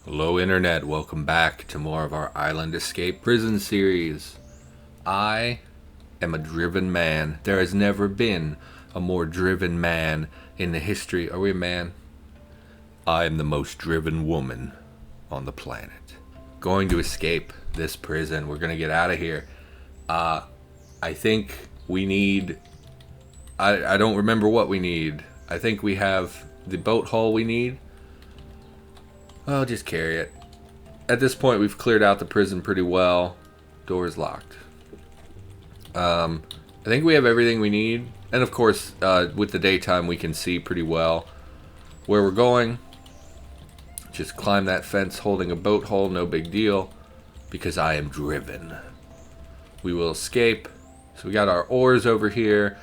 Hello Internet, welcome back to more of our Island Escape Prison series. I am a driven man. There has never been a more driven man in the history. Are we a man? I am the most driven woman on the planet. Going to escape this prison. We're going to get out of here. I think we need... I don't remember what we need. I think we have the boat hull we need. I'll just carry it. At this point, we've cleared out the prison pretty well. Door is locked. I think we have everything we need. And of course, with the daytime, we can see pretty well where we're going. Just climb that fence holding a boat hull, no big deal. Because I am driven. We will escape. So we got our oars over here.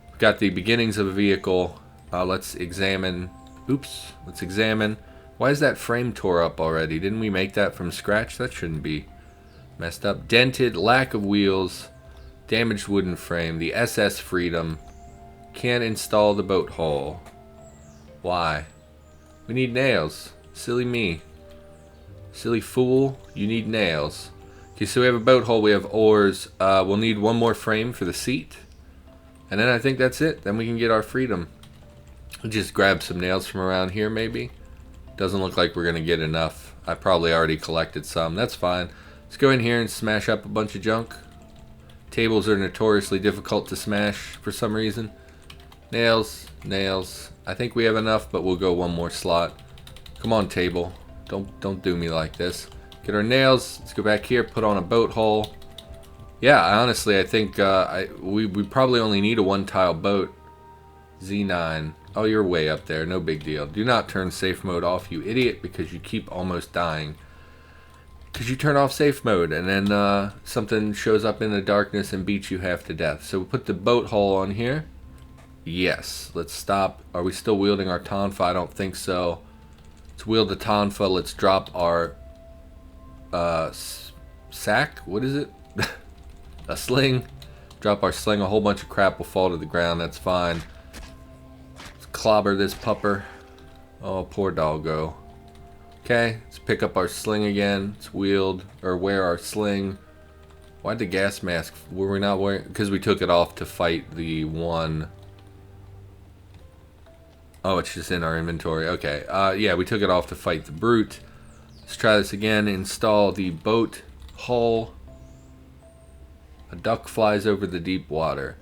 We've got the beginnings of a vehicle. Let's examine. Oops. Let's examine. Why is that frame tore up already? Didn't we make that from scratch? That shouldn't be messed up. Dented, lack of wheels, damaged wooden frame, the SS Freedom. Can't install the boat hull. Why? We need nails. Silly me. Silly fool, you need nails. Okay, so we have a boat hull, we have oars. We'll need one more frame for the seat. And then I think that's it. Then we can get our freedom. We'll just grab some nails from around here maybe. Doesn't look like we're going to get enough. I probably already collected some. That's fine. Let's go in here and smash up a bunch of junk. Tables are notoriously difficult to smash for some reason. Nails. Nails. I think we have enough, but we'll go one more slot. Come on, table. Don't do me like this. Get our nails. Let's go back here. Put on a boat hull. Yeah, honestly, I think we probably only need a one-tile boat. Z9. Oh, you're way up there. No big deal. Do not turn safe mode off, you idiot, because you keep almost dying. Because you turn off safe mode, and then something shows up in the darkness and beats you half to death. So we'll put the boat hull on here. Yes. Let's stop. Are we still wielding our tonfa? I don't think so. Let's wield the tonfa. Let's drop our sack. What is it? A sling. Drop our sling. A whole bunch of crap will fall to the ground. That's fine. Clobber this pupper. Oh, poor doggo. Okay, let's pick up our sling again. Let's wield or wear our sling. Why'd the gas mask? Were we not wearing? Because we took it off to fight the one. Oh, it's just in our inventory. Okay. Yeah, we took it off to fight the brute. Let's try this again. Install the boat hull. A duck flies over the deep water.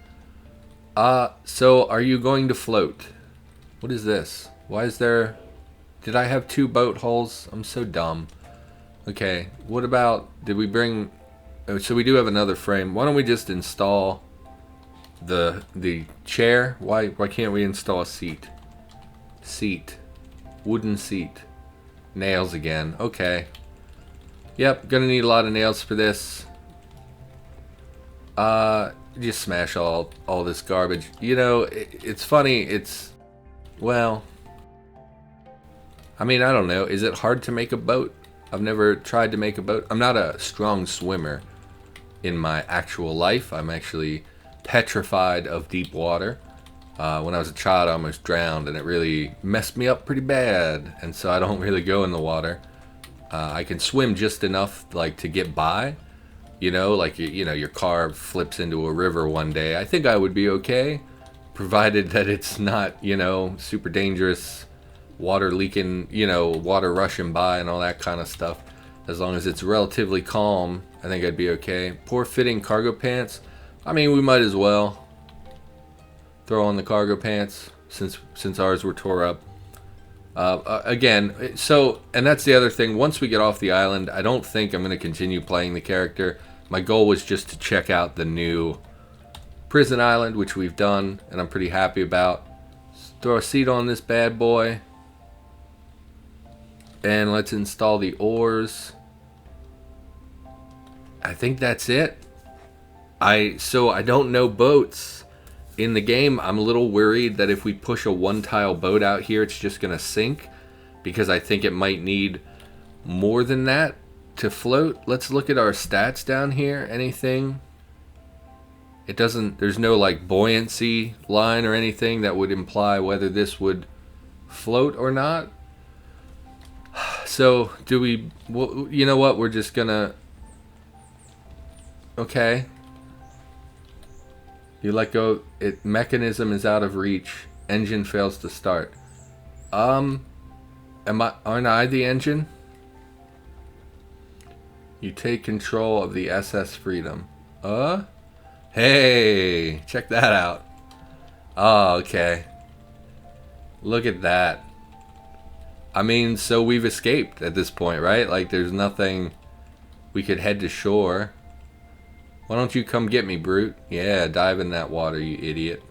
So are you going to float? What is this? Why is there... Did I have two boat hulls? I'm so dumb. Okay, what about... Did we bring... Oh, so we do have another frame. Why don't we just install the chair? Why can't we install a seat? Seat. Wooden seat. Nails again. Okay. Yep, gonna need a lot of nails for this. Just smash all this garbage. You know, it's funny, it's... Well, I mean, I don't know. Is it hard to make a boat? I've never tried to make a boat. I'm not a strong swimmer in my actual life. I'm actually petrified of deep water. When I was a child, I almost drowned, and it really messed me up pretty bad. And so I don't really go in the water. I can swim just enough, like, to get by. You know, like, you know, your car flips into a river one day. I think I would be okay. Provided that it's not, you know, super dangerous, water leaking, you know, water rushing by and all that kind of stuff. As long as it's relatively calm, I think I'd be okay. Poor fitting cargo pants. I mean, we might as well throw on the cargo pants since ours were tore up. Again, so, and that's the other thing. Once we get off the island, I don't think I'm going to continue playing the character. My goal was just to check out the new Prison Island, which we've done, and I'm pretty happy about. Let's throw a seat on this bad boy. And let's install the oars. I think that's it. So I don't know boats in the game. I'm a little worried that if we push a one-tile boat out here, it's just going to sink. Because I think it might need more than that to float. Let's look at our stats down here. Anything? It doesn't, there's no like buoyancy line or anything that would imply whether this would float or not. So, do we... Well, you know what? We're just gonna... Okay. You let go. Mechanism is out of reach. Engine fails to start. Aren't I the engine? You take control of the SS Freedom. Hey, check that out. Oh, okay. Look at that. I mean, so we've escaped at this point, right? Like, there's nothing... We could head to shore. Why don't you come get me, brute? Yeah, dive in that water, you idiot.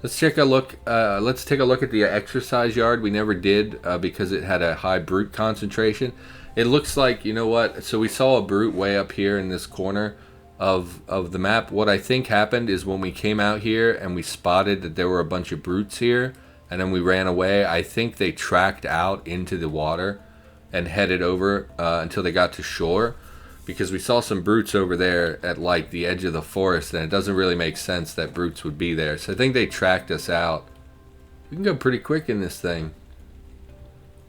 Let's take a look. Let's take a look at the exercise yard. We never did because it had a high brute concentration. It looks like, you know what? So we saw a brute way up here in this corner of the map. What I think happened is when we came out here and we spotted that there were a bunch of brutes here, and then we ran away. I think they tracked out into the water and headed over until they got to shore. Because we saw some brutes over there at like the edge of the forest, and it doesn't really make sense that brutes would be there. So I think they tracked us out. We can go pretty quick in this thing.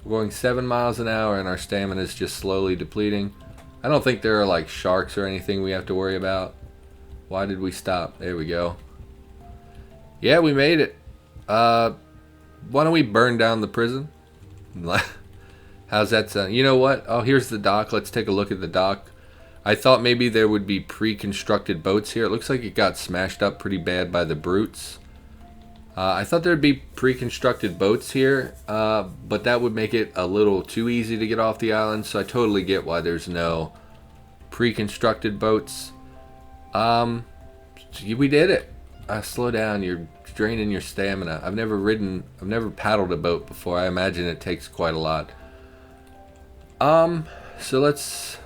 We're going 7 miles an hour and our stamina is just slowly depleting. I don't think there are like sharks or anything we have to worry about. Why did we stop? There we go. Yeah, we made it. Why don't we burn down the prison? How's that sound? You know what? Oh, here's the dock. Let's take a look at the dock. I thought maybe there would be pre-constructed boats here. It looks like it got smashed up pretty bad by the brutes. I thought there'd be pre-constructed boats here, but that would make it a little too easy to get off the island, so I totally get why there's no pre-constructed boats. We did it. Slow down, you're draining your stamina. I've never paddled a boat before. I imagine it takes quite a lot. So let's...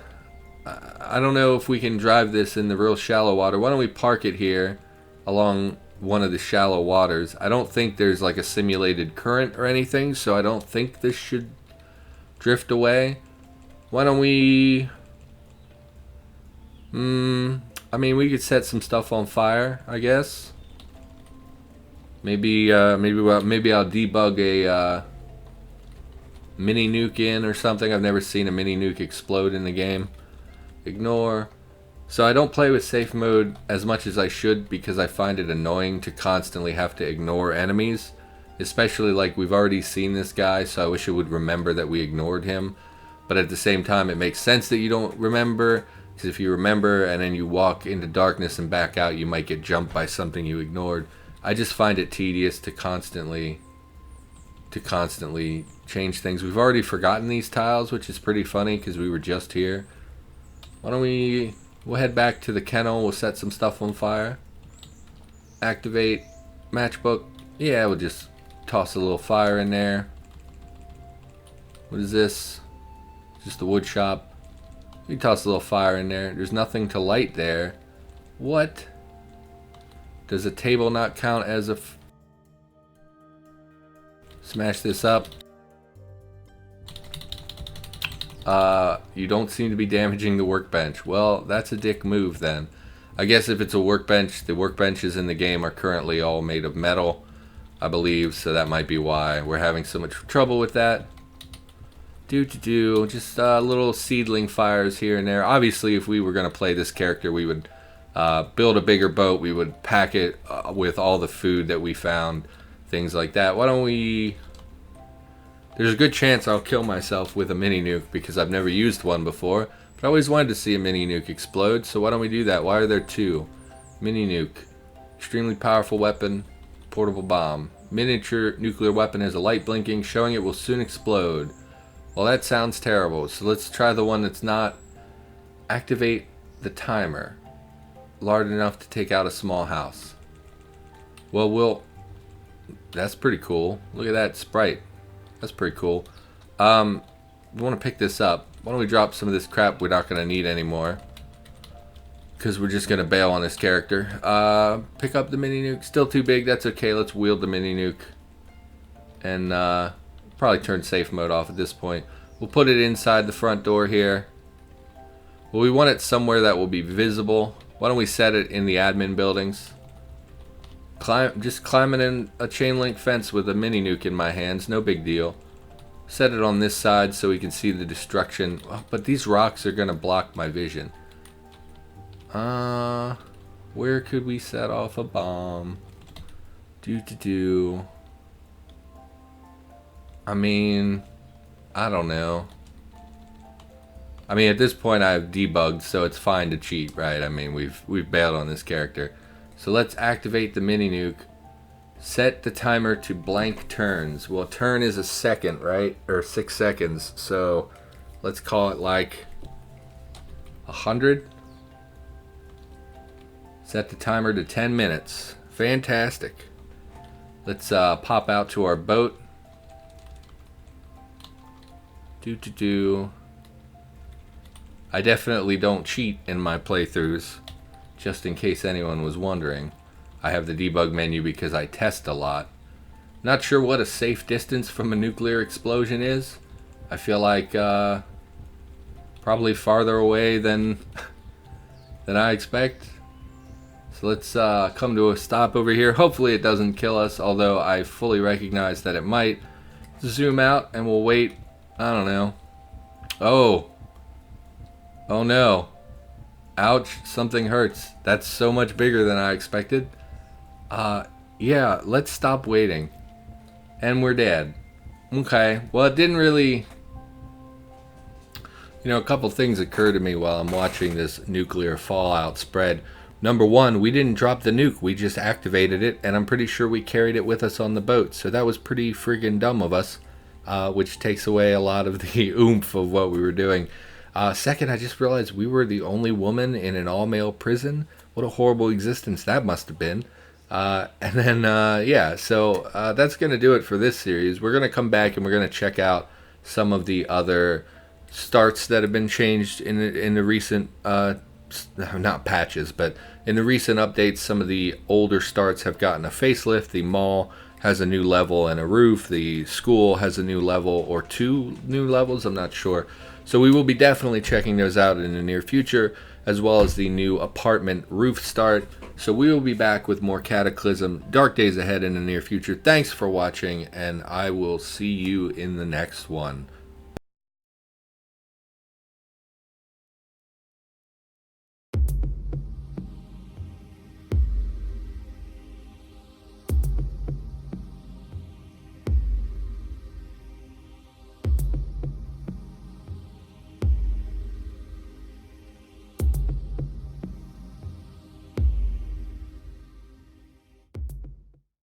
I don't know if we can drive this in the real shallow water. Why don't we park it here along one of the shallow waters? I don't think there's like a simulated current or anything, so I don't think this should drift away. Why don't we... I mean, we could set some stuff on fire, I guess. Maybe I'll debug a mini nuke in or something. I've never seen a mini nuke explode in the game. Ignore. So I don't play with safe mode as much as I should because I find it annoying to constantly have to ignore enemies. Especially like we've already seen this guy, so I wish it would remember that we ignored him. But at the same time, it makes sense that you don't remember, because if you remember and then you walk into darkness and back out, you might get jumped by something you ignored. I just find it tedious to constantly change things. We've already forgotten these tiles, which is pretty funny because we were just here. Why don't we'll head back to the kennel, we'll set some stuff on fire. Activate matchbook. Yeah, we'll just toss a little fire in there. What is this? Just a wood shop. We toss a little fire in there. There's nothing to light there. What? Does a table not count as a... Smash this up. You don't seem to be damaging the workbench. Well, that's a dick move then. I guess if it's a workbench, the workbenches in the game are currently all made of metal, I believe, so that might be why we're having so much trouble with that. Just little seedling fires here and there. Obviously, if we were going to play this character, we would build a bigger boat. We would pack it with all the food that we found, things like that. Why don't we... There's a good chance I'll kill myself with a mini nuke because I've never used one before. But I always wanted to see a mini nuke explode, so why don't we do that? Why are there two? Mini nuke. Extremely powerful weapon. Portable bomb. Miniature nuclear weapon has a light blinking, showing it will soon explode. Well, that sounds terrible, so let's try the one that's not. Activate the timer. Large enough to take out a small house. Well, that's pretty cool. Look at that sprite. That's pretty cool. We want to pick this up. Why don't we drop some of this crap we're not going to need anymore? Because we're just going to bail on this character. Pick up the mini nuke. Still too big. That's okay. Let's wield the mini nuke. And probably turn safe mode off at this point. We'll put it inside the front door here. Well, we want it somewhere that will be visible. Why don't we set it in the admin buildings? Just climbing in a chain link fence with a mini nuke in my hands, no big deal. Set it on this side so we can see the destruction. Oh, but these rocks are going to block my vision. Where could we set off a bomb? I mean, I don't know. I mean, at this point I have debugged, so it's fine to cheat, right? I mean, we've bailed on this character. So let's activate the mini nuke. Set the timer to blank turns. Well, turn is a second, right? Or 6 seconds. So let's call it like 100. Set the timer to 10 minutes. Fantastic. Let's pop out to our boat. I definitely don't cheat in my playthroughs, just in case anyone was wondering. I have the debug menu because I test a lot. Not sure what a safe distance from a nuclear explosion is. I feel like probably farther away than I expect. So let's come to a stop over here. Hopefully it doesn't kill us, although I fully recognize that it might. Zoom out and we'll wait. I don't know. Oh no. Ouch, something hurts. That's so much bigger than I expected. Yeah, let's stop waiting. And we're dead. Okay, well it didn't really... You know, a couple things occur to me while I'm watching this nuclear fallout spread. Number one, we didn't drop the nuke, we just activated it, and I'm pretty sure we carried it with us on the boat. So that was pretty friggin' dumb of us, which takes away a lot of the oomph of what we were doing. Second, I just realized we were the only woman in an all-male prison. What a horrible existence that must have been. And then, yeah, so that's going to do it for this series. We're going to come back and we're going to check out some of the other starts that have been changed in the recent, not patches, but in the recent updates. Some of the older starts have gotten a facelift. The mall has a new level and a roof. The school has a new level or 2 new levels, I'm not sure. So we will be definitely checking those out in the near future, as well as the new apartment roof start. So we will be back with more Cataclysm Dark Days ahead in the near future. Thanks for watching, and I will see you in the next one.